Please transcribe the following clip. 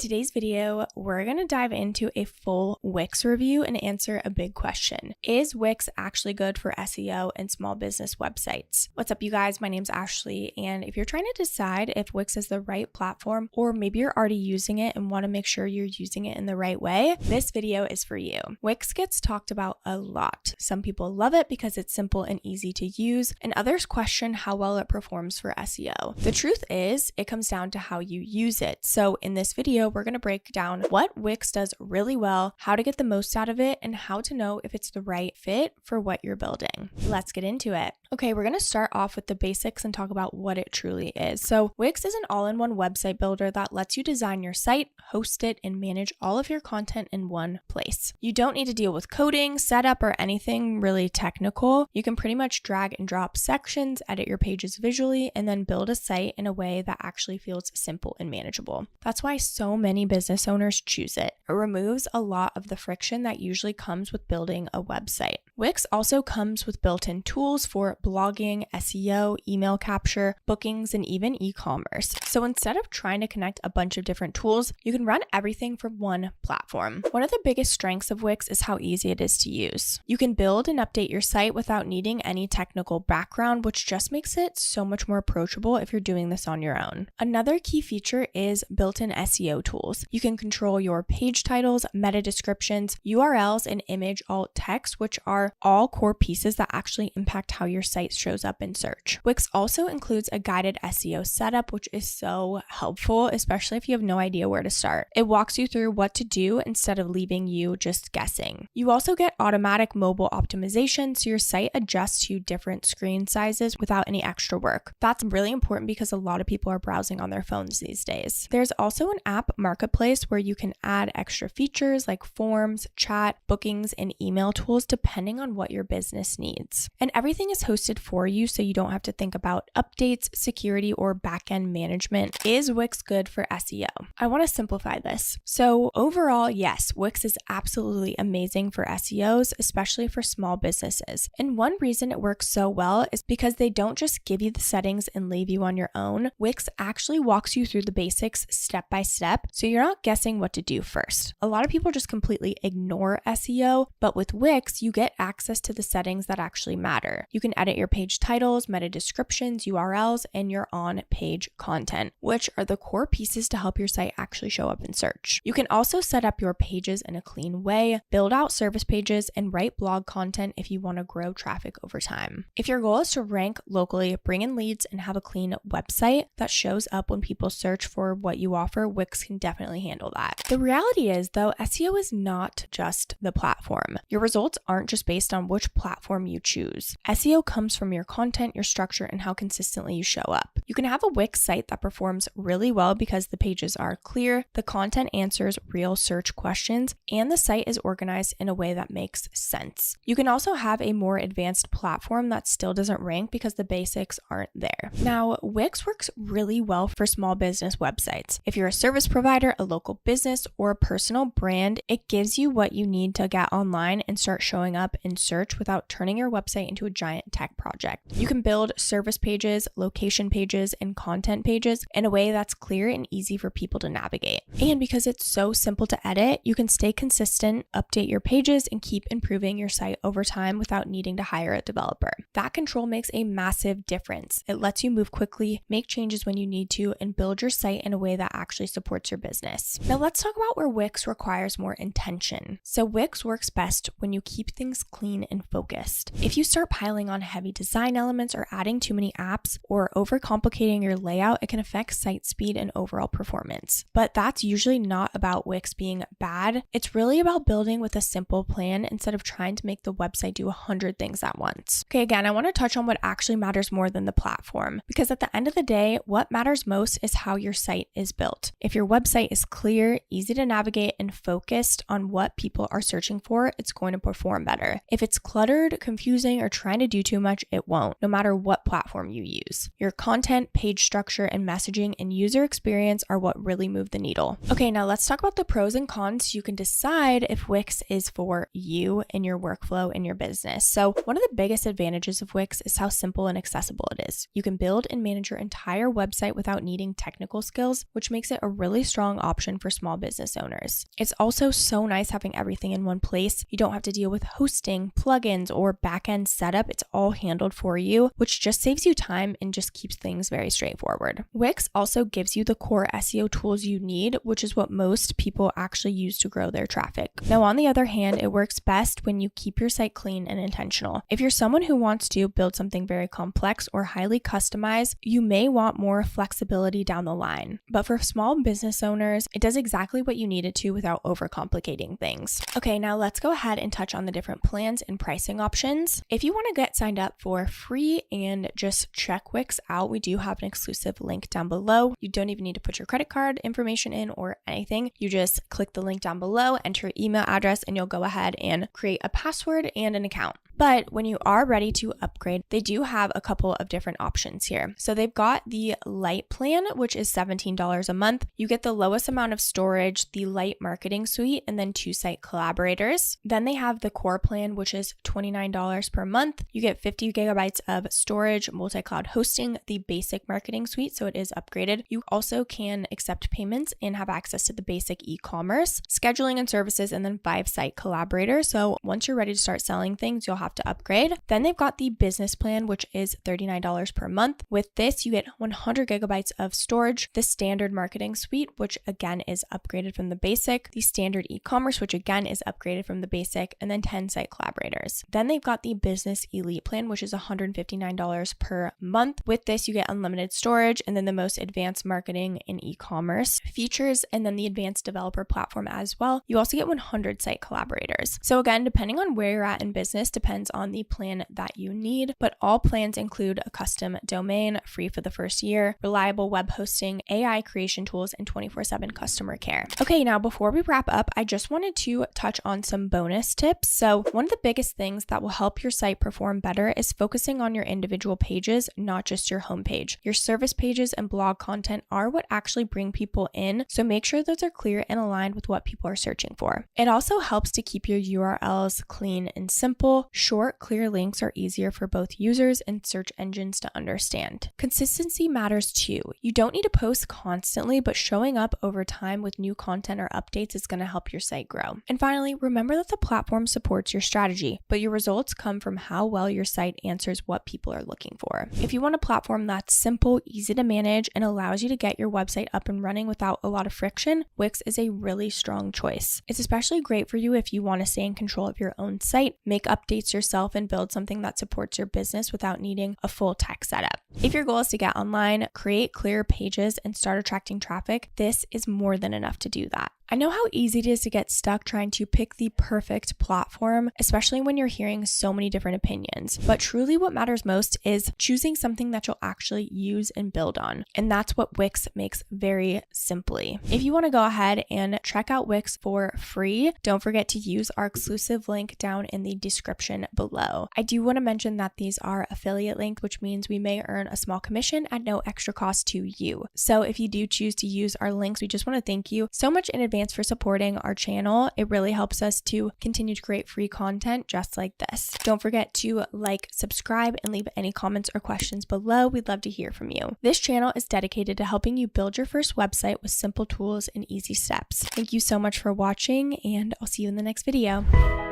today's video, we're going to dive into a full Wix review and answer a big question. Is Wix actually good for SEO and small business websites? What's up, you guys? My name's Ashley, and if you're trying to decide if Wix is the right platform, or maybe you're already using it and want to make sure you're using it in the right way, this video is for you. Wix gets talked about a lot. Some people love it because it's simple and easy to use, and others question how well it performs for SEO. The truth is, it comes down to how you use it. So in this video, we're going to break down what Wix does really well, how to get the most out of it, and how to know if it's the right fit for what you're building. Let's get into it. Okay, we're going to start off with the basics and talk about what it truly is. So Wix is an all-in-one website builder that lets you design your site, host it, and manage all of your content in one place. You don't need to deal with coding, setup, or anything really technical. You can pretty much drag and drop sections, edit your pages visually, and then build a site in a way that actually feels simple and manageable. That's why so many business owners choose it. It removes a lot of the friction that usually comes with building a website. Wix also comes with built-in tools for blogging, SEO, email capture, bookings, and even e-commerce. So instead of trying to connect a bunch of different tools, you can run everything from one platform. One of the biggest strengths of Wix is how easy it is to use. You can build and update your site without needing any technical background, which just makes it so much more approachable if you're doing this on your own. Another key feature is built-in SEO tools. You can control your page titles, meta descriptions, URLs, and image alt text, which are all core pieces that actually impact how your site shows up in search. Wix also includes a guided SEO setup, which is so helpful, especially if you have no idea where to start. It walks you through what to do instead of leaving you just guessing. You also get automatic mobile optimization, so your site adjusts to different screen sizes without any extra work. That's really important because a lot of people are browsing on their phones these days. There's also an app marketplace where you can add extra features like forms, chat, bookings, and email tools depending on what your business needs. And everything is hosted for you, so you don't have to think about updates, security, or backend management. Is Wix good for SEO? I want to simplify this. So overall, yes, Wix is absolutely amazing for SEOs, especially for small businesses. And one reason it works so well is because they don't just give you the settings and leave you on your own. Wix actually walks you through the basics step by step, so you're not guessing what to do first. A lot of people just completely ignore SEO, but with Wix, you get access to the settings that actually matter. You can edit your page titles, meta descriptions, URLs, and your on-page content, which are the core pieces to help your site actually show up in search. You can also set up your pages in a clean way, build out service pages, and write blog content if you want to grow traffic over time. If your goal is to rank locally, bring in leads, and have a clean website that shows up when people search for what you offer, Wix can definitely handle that. The reality is, though, SEO is not just the platform. Your results aren't just based on which platform you choose. SEO comes from your content, your structure, and how consistently you show up. You can have a Wix site that performs really well because the pages are clear, the content answers real search questions, and the site is organized in a way that makes sense. You can also have a more advanced platform that still doesn't rank because the basics aren't there. Now, Wix works really well for small business websites. If you're a service provider, a local business, or a personal brand, it gives you what you need to get online and start showing up in search without turning your website into a giant tech project. You can build service pages, location pages, and content pages in a way that's clear and easy for people to navigate. And because it's so simple to edit, you can stay consistent, update your pages, and keep improving your site over time without needing to hire a developer. That control makes a massive difference. It lets you move quickly, make changes when you need to, and build your site in a way that actually supports your business. Now let's talk about where Wix requires more intention. So Wix works best when you keep things clean and focused. If you start piling on heavy design elements or adding too many apps or overcomplicating your layout, it can affect site speed and overall performance. But that's usually not about Wix being bad. It's really about building with a simple plan instead of trying to make the website do 100 things at once. Okay, again, I want to touch on what actually matters more than the platform, because at the end of the day, what matters most is how your site is built. If your website is clear, easy to navigate, and focused on what people are searching for, it's going to perform better. where if it's cluttered, confusing, or trying to do too much, it won't, no matter what platform you use. Your content, page structure, and messaging and user experience are what really move the needle. Okay, now let's talk about the pros and cons so you can decide if Wix is for you and your workflow in your business. So one of the biggest advantages of Wix is how simple and accessible it is. You can build and manage your entire website without needing technical skills, which makes it a really strong option for small business owners. It's also so nice having everything in one place. You don't have to deal with hosting, plugins, or backend setup. It's all handled for you, which just saves you time and just keeps things very straightforward. Wix also gives you the core SEO tools you need, which is what most people actually use to grow their traffic. Now, on the other hand, it works best when you keep your site clean and intentional. If you're someone who wants to build something very complex or highly customized, you may want more flexibility down the line. But for small business owners, it does exactly what you need it to without overcomplicating things. Okay, now let's go ahead and touch on the different plans and pricing options. If you want to get signed up for free and just check Wix out, we do have an exclusive link down below. You don't even need to put your credit card information in or anything. You just click the link down below, enter your email address, and you'll go ahead and create a password and an account. But when you are ready to upgrade, they do have a couple of different options here. So they've got the Lite plan, which is $17 a month. You get the lowest amount of storage, the Lite marketing suite, and then 2 site collaborators. Then they have the Core plan, which is $29 per month. You get 50 gigabytes of storage, multi-cloud hosting, the basic marketing suite, so it is upgraded. You also can accept payments and have access to the basic e-commerce, scheduling and services, and then 5 site collaborators. So once you're ready to start selling things, you'll have to upgrade. Then they've got the business plan, which is $39 per month. With this, you get 100 gigabytes of storage, the standard marketing suite, which again is upgraded from the basic, the standard e-commerce, which again is upgraded from the basic, and then 10 site collaborators. Then they've got the business elite plan, which is $159 per month. With this, you get unlimited storage and then the most advanced marketing and e-commerce features, and then the advanced developer platform as well. You also get 100 site collaborators. So again, depending on where you're at in business, depends on the plan that you need, but all plans include a custom domain, free for the first year, reliable web hosting, AI creation tools, and 24/7 customer care. Okay, now before we wrap up, I just wanted to touch on some bonus tips. So one of the biggest things that will help your site perform better is focusing on your individual pages, not just your homepage. Your service pages and blog content are what actually bring people in, so make sure those are clear and aligned with what people are searching for. It also helps to keep your URLs clean and simple. Short, clear links are easier for both users and search engines to understand. Consistency matters too. You don't need to post constantly, but showing up over time with new content or updates is going to help your site grow. And finally, remember that the platform supports your strategy, but your results come from how well your site answers what people are looking for. If you want a platform that's simple, easy to manage, and allows you to get your website up and running without a lot of friction, Wix is a really strong choice. It's especially great for you if you want to stay in control of your own site, make updates yourself, and build something that supports your business without needing a full tech setup. If your goal is to get online, create clear pages, and start attracting traffic, this is more than enough to do that. I know how easy it is to get stuck trying to pick the perfect platform, especially when you're hearing so many different opinions. But truly what matters most is choosing something that you'll actually use and build on. And that's what Wix makes very simply. If you want to go ahead and check out Wix for free, don't forget to use our exclusive link down in the description below. I do want to mention that these are affiliate links, which means we may earn a small commission at no extra cost to you. So if you do choose to use our links, we just want to thank you so much in advance for supporting our channel. It really helps us to continue to create free content just like this. Don't forget to like, subscribe, and leave any comments or questions below. We'd love to hear from you. This channel is dedicated to helping you build your first website with simple tools and easy steps. Thank you so much for watching, and I'll see you in the next video.